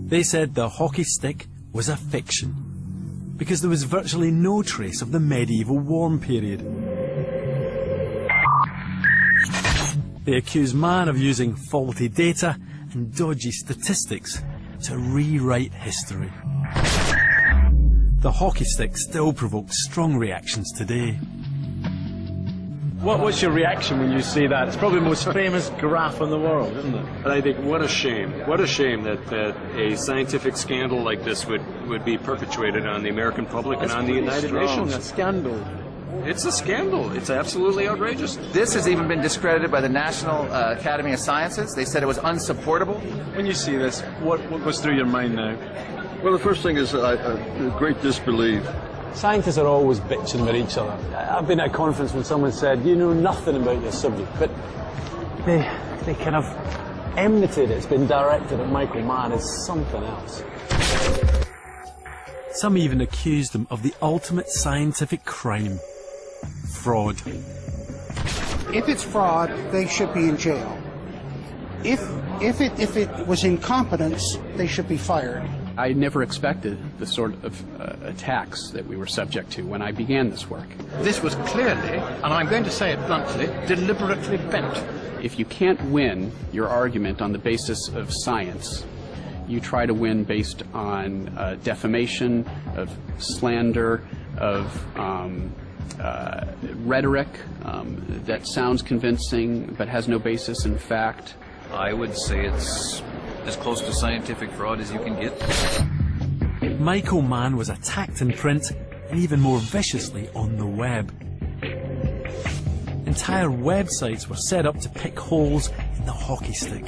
They said the hockey stick was a fiction, because there was virtually no trace of the medieval warm period. They accused Mann of using faulty data and dodgy statistics to rewrite history. The hockey stick still provokes strong reactions today. What's your reaction when you see that? It's probably the most famous graph in the world, isn't it? And I think, what a shame that a scientific scandal like this would be perpetuated on the American public and on the United Nations. A scandal. It's a scandal. It's absolutely outrageous. This has even been discredited by the National Academy of Sciences. They said it was unsupportable. When you see this, what goes through your mind now? Well, the first thing is great disbelief. Scientists are always bitching with each other. I've been at a conference when someone said, you know nothing about your subject, but they kind of enmity that's been directed at Michael Mann as something else. Some even accused him of the ultimate scientific crime: fraud. If it's fraud, they should be in jail. If it was incompetence, they should be fired. I never expected the sort of attacks that we were subject to when I began this work. This was clearly, and I'm going to say it bluntly, deliberately bent. If you can't win your argument on the basis of science, you try to win based on defamation, of slander, of rhetoric that sounds convincing but has no basis in fact. I would say it's as close to scientific fraud as you can get. Michael Mann was attacked in print and even more viciously on the web. Entire websites were set up to pick holes in the hockey stick.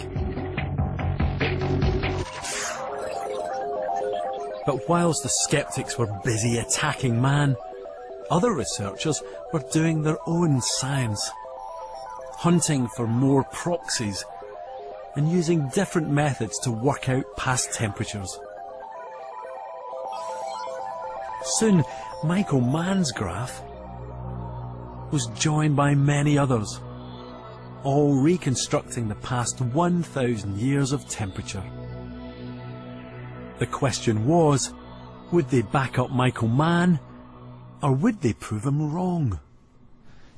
But whilst the skeptics were busy attacking Mann, other researchers were doing their own science, hunting for more proxies and using different methods to work out past temperatures. Soon, Michael Mann's graph was joined by many others, all reconstructing the past 1,000 years of temperature. The question was, would they back up Michael Mann, or would they prove him wrong?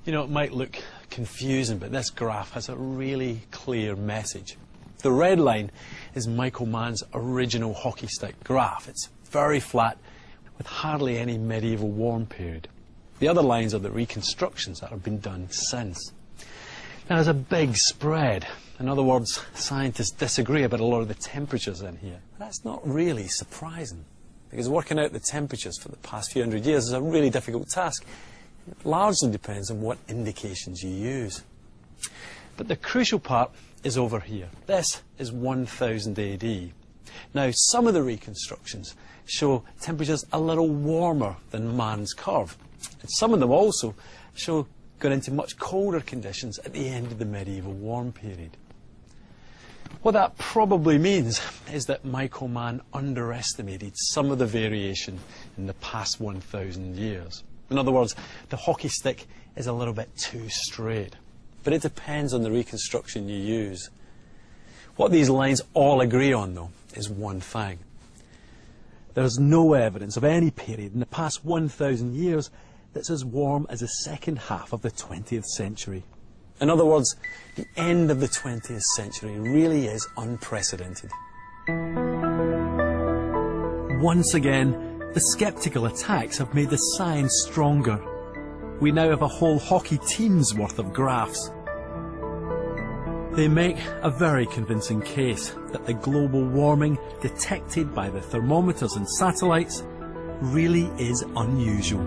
You know, it might look confusing, but this graph has a really clear message. The red line is Michael Mann's original hockey stick graph. It's very flat, with hardly any medieval warm period. The other lines are the reconstructions that have been done since. Now, there's a big spread. In other words, scientists disagree about a lot of the temperatures in here. That's not really surprising, because working out the temperatures for the past few hundred years is a really difficult task. It largely depends on what indications you use. But the crucial part is over here. This is 1000 AD. Now, some of the reconstructions show temperatures a little warmer than Mann's curve. And some of them also show going into much colder conditions at the end of the medieval warm period. What that probably means is that Michael Mann underestimated some of the variation in the past 1,000 years. In other words, the hockey stick is a little bit too straight. But it depends on the reconstruction you use. What these lines all agree on, though, is one thing. There's no evidence of any period in the past 1,000 years that's as warm as the second half of the 20th century. In other words, the end of the 20th century really is unprecedented. Once again, the sceptical attacks have made the science stronger. We now have a whole hockey team's worth of graphs. They make a very convincing case that the global warming detected by the thermometers and satellites really is unusual.